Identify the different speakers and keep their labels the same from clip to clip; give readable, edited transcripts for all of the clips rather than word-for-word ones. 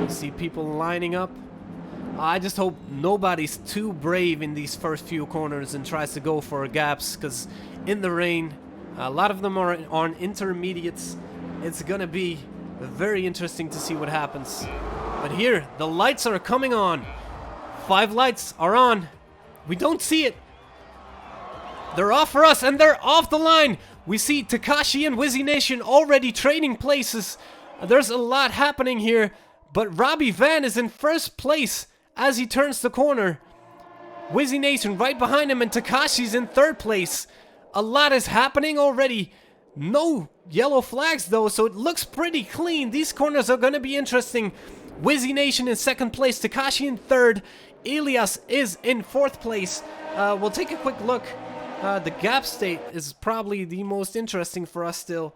Speaker 1: See people lining up. I just hope nobody's too brave in these first few corners and tries to go for gaps, because in the rain, a lot of them are on intermediates. It's gonna be very interesting to see what happens. But here, the lights are coming on. 5 lights are on. We don't see it. They're off for us, and they're off the line. We see Takashi and Wizzy Nation already trading places. There's a lot happening here, but Robbie Van is in first place as he turns the corner. Wizzy Nation right behind him, and Takashi's in third place. A lot is happening already. No yellow flags though, so it looks pretty clean. These corners are going to be interesting. Wizzy Nation in second place, Takashi in third, Elias is in fourth place. We'll take a quick look. The gap state is probably the most interesting for us still.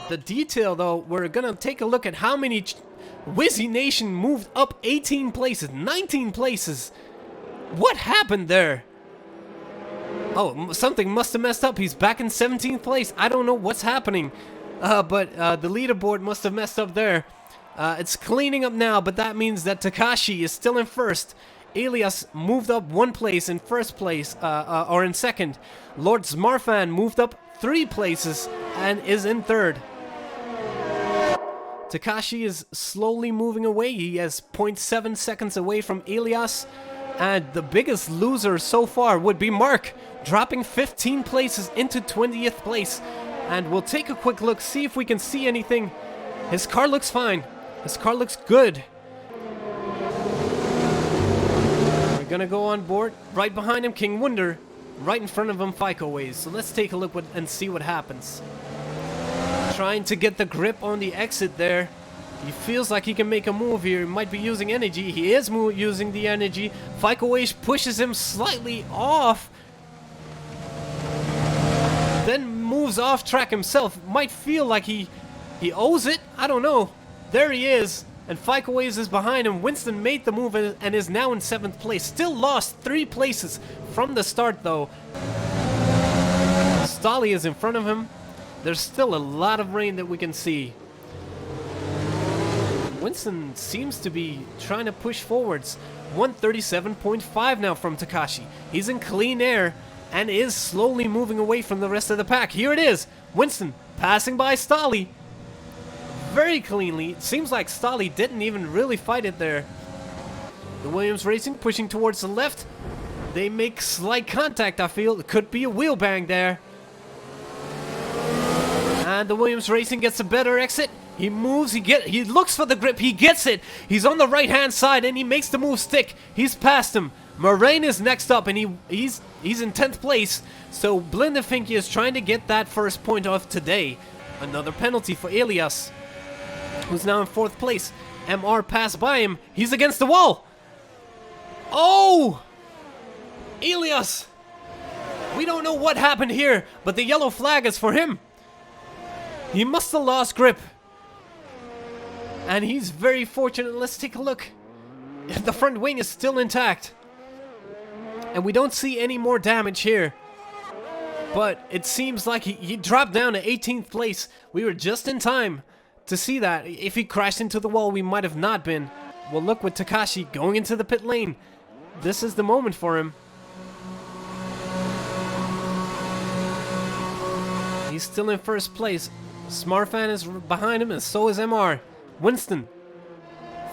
Speaker 1: The detail though, we're gonna take a look at how many Wizzy Nation moved up 18 places, 19 places. What happened there? Oh, something must have messed up. He's back in 17th place. I don't know what's happening, but the leaderboard must have messed up there. It's cleaning up now, but that means that Takashi is still in first. Elias moved up 1 place in first place, or in second. Lord Smarfan moved up 3 places and is in third. Takashi is slowly moving away. He has 0.7 seconds away from Elias. And the biggest loser so far would be Mark, dropping 15 places into 20th place. And we'll take a quick look, see if we can see anything. His car looks fine. His car looks good. We're gonna go on board. Right behind him, King Wunder. Right in front of him, FICO Ways. So let's take a look and see what happens. Trying to get the grip on the exit there. He feels like he can make a move here. He might be using energy. He is using the energy. FICO Ways pushes him slightly off. Then moves off track himself. Might feel like he owes it. I don't know. There he is. And FICO Ways is behind him. Winston made the move and is now in 7th place. Still lost 3 places from the start though. Stolly is in front of him. There's still a lot of rain that we can see. Winston seems to be trying to push forwards. 137.5 now from Takashi. He's in clean air and is slowly moving away from the rest of the pack. Here it is. Winston passing by Stolly very cleanly. It seems like Stolly didn't even really fight it there. The Williams Racing pushing towards the left. They make slight contact, I feel. It could be a wheel bang there. And the Williams Racing gets a better exit. He moves, he looks for the grip, he gets it. He's on the right-hand side and he makes the move stick. He's past him. Moraine is next up and he's in 10th place. So Blindenfinky is trying to get that first point off today. Another penalty for Elias, who's now in 4th place. MR passed by him. He's against the wall. Oh! Elias! We don't know what happened here, but the yellow flag is for him. He must have lost grip. And he's very fortunate. Let's take a look. The front wing is still intact. And we don't see any more damage here. But it seems like he dropped down to 18th place. We were just in time to see that. If he crashed into the wall, we might have not been. Well, look with Takashi going into the pit lane. This is the moment for him. He's still in first place. Smartfan is behind him, and so is MR. Winston.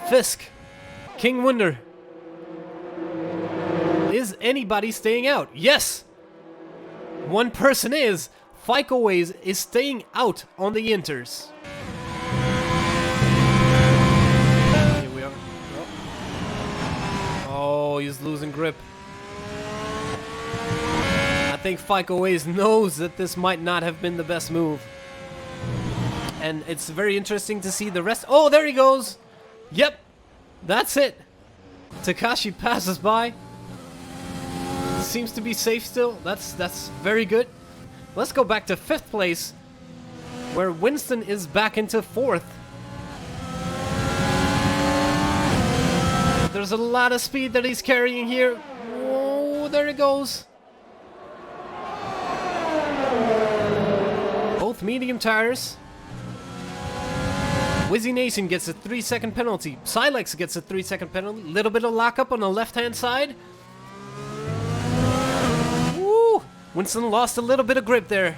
Speaker 1: Fisk. King Wunder. Is anybody staying out? Yes! One person is. FICO Ways is staying out on the Inters. Here we are. Oh, he's losing grip. I think FICO Ways knows that this might not have been the best move. And it's very interesting to see the rest. Oh, there he goes. Yep, that's it. Takashi passes by. Seems to be safe still. That's very good. Let's go back to 5th place, where Winston is back into 4th. There's a lot of speed that he's carrying here. Oh, there it goes. Both medium tires. Wizzy Nation gets a 3-second penalty. Silex gets a 3-second penalty. Little bit of lockup on the left-hand side. Woo! Winston lost a little bit of grip there.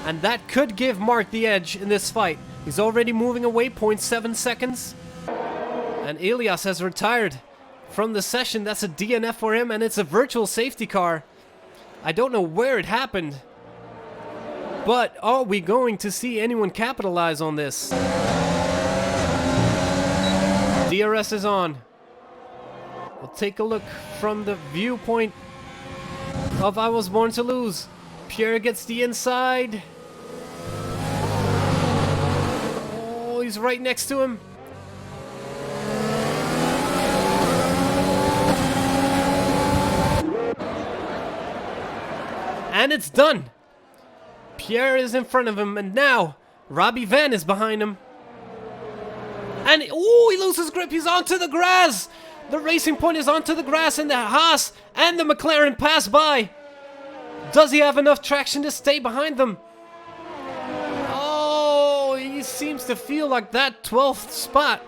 Speaker 1: And that could give Mark the edge in this fight. He's already moving away, 0.7 seconds. And Elias has retired from the session. That's a DNF for him, and it's a virtual safety car. I don't know where it happened. But are we going to see anyone capitalize on this? DRS is on. We'll take a look from the viewpoint of I Was Born to Lose. Pierre gets the inside. Oh, he's right next to him. And it's done. Pierre is in front of him, and now Robbie Van is behind him. And oh, he loses grip. He's onto the grass. The Racing Point is onto the grass, and the Haas and the McLaren pass by. Does he have enough traction to stay behind them? Oh, he seems to feel like that 12th spot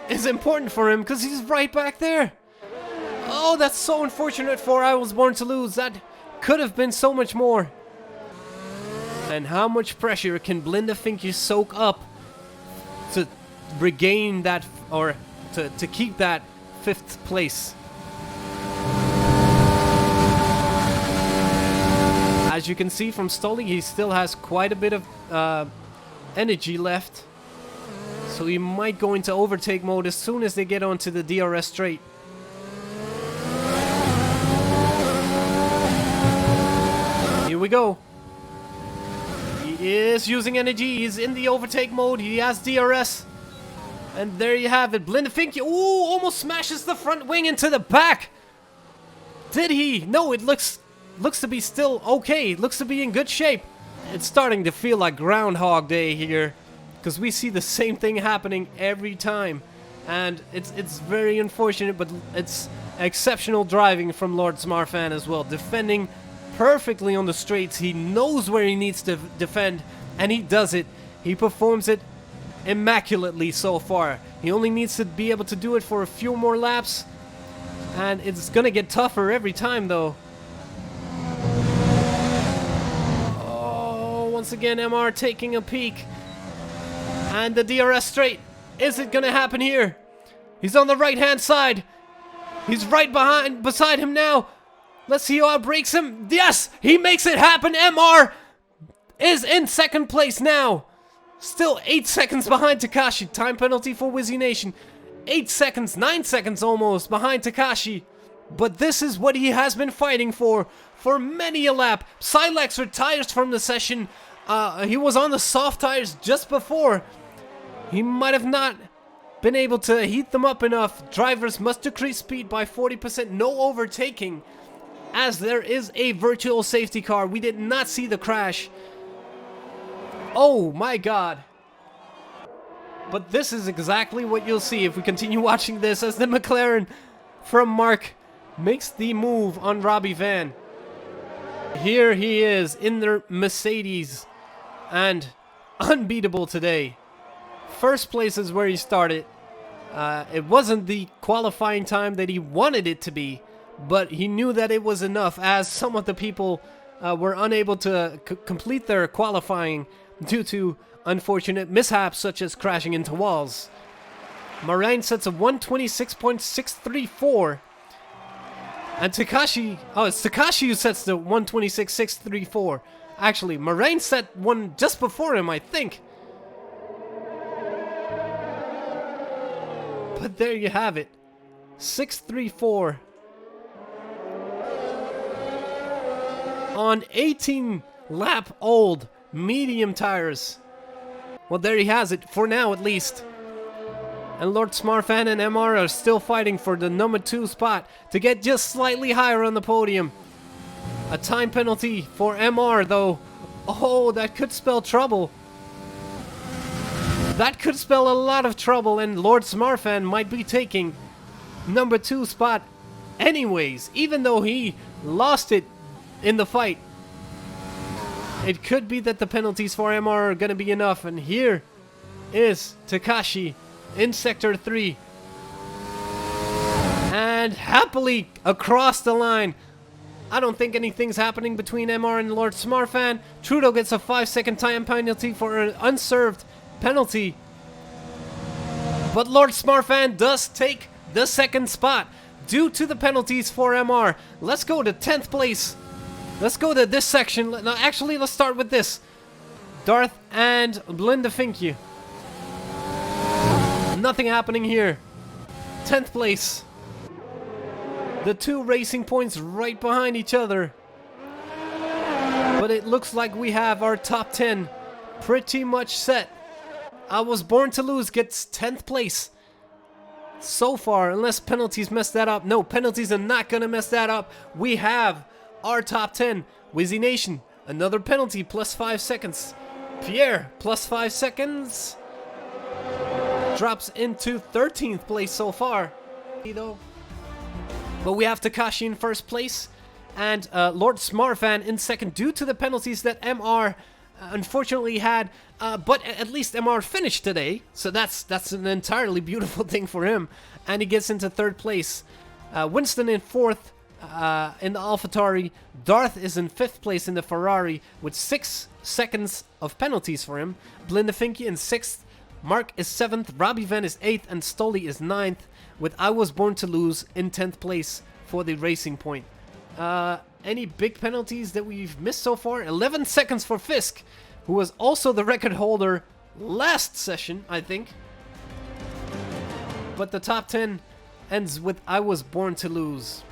Speaker 1: is important for him because he's right back there. Oh, that's so unfortunate for I Was Born to Lose. That could have been so much more. And how much pressure can Blinda Finke soak up to regain that, or to keep that 5th place? As you can see from Stolly, he still has quite a bit of energy left. So he might go into overtake mode as soon as they get onto the DRS straight. Here we go. He is using energy. He's in the overtake mode. He has DRS. And there you have it. Blinda Finke, ooh, almost smashes the front wing into the back. Did he? No, it looks to be still okay. It looks to be in good shape. It's starting to feel like Groundhog Day here, because we see the same thing happening every time. And it's very unfortunate, but it's exceptional driving from Lord Smarfan as well. Defending perfectly on the straights. He knows where he needs to defend, and he does it. He performs it immaculately so far. He only needs to be able to do it for a few more laps, and it's gonna get tougher every time though. Oh, once again MR taking a peek, and the DRS straight. Is it gonna happen here? He's on the right hand side. He's right beside him now. Let's see how it breaks him. Yes, he makes it happen. MR is in 2nd place now. Still 8 seconds behind Takashi. Time penalty for Wizzy Nation. 8 seconds, 9 seconds almost behind Takashi. But this is what he has been fighting for many a lap. Silex retires from the session. He was on the soft tires just before. He might have not been able to heat them up enough. Drivers must decrease speed by 40%. No overtaking, as there is a virtual safety car. We did not see the crash. Oh my god. But this is exactly what you'll see if we continue watching this, as the McLaren from Mark makes the move on Robbie Van. Here he is in their Mercedes, and unbeatable today. 1st place is where he started. It wasn't the qualifying time that he wanted it to be, but he knew that it was enough, as some of the people were unable to complete their qualifying due to unfortunate mishaps such as crashing into walls. Moraine sets a 126.634. And Takashi, it's Takashi who sets the 126.634. Actually, Moraine set one just before him, I think. But there you have it. 634. On 18 lap old medium tires. Well, there he has it, for now at least. And Lord Smarfan and MR are still fighting for the number 2 spot to get just slightly higher on the podium. A time penalty for MR though. Oh, that could spell trouble. That could spell a lot of trouble, and Lord Smarfan might be taking number 2 spot anyways, even though he lost it in the fight. It could be that the penalties for MR are going to be enough, and here is Takashi in Sector 3. And happily across the line. I don't think anything's happening between MR and Lord Smartfan. Trudeau gets a 5-second time penalty for an unserved penalty. But Lord Smartfan does take the second spot due to the penalties for MR. Let's go to 10th place. Let's go to this section. No, actually, let's start with this. Darth and Blinda Finke. Nothing happening here. 10th place. The two racing points right behind each other. But it looks like we have our top 10 pretty much set. I Was Born to Lose gets 10th place. So far, unless penalties mess that up. No, penalties are not going to mess that up. We have our top 10. Wizzy Nation, another penalty, plus 5 seconds. Pierre, plus 5 seconds. Drops into 13th place so far. But we have Takashi in first place. And Lord Smartfan in second due to the penalties that MR unfortunately had. But at least MR finished today. So that's an entirely beautiful thing for him. And he gets into third place. Winston in fourth in the AlphaTauri. Darth is in fifth place in the Ferrari with 6 seconds of penalties for him. Blinda Finke in sixth. Mark is 7th, Robbie Van is 8th, and Stoli is 9th, with I Was Born to Lose in 10th place for the Racing Point. Any big penalties that we've missed so far? 11 seconds for Fisk, who was also the record holder last session, I think. But the top 10 ends with I Was Born to Lose.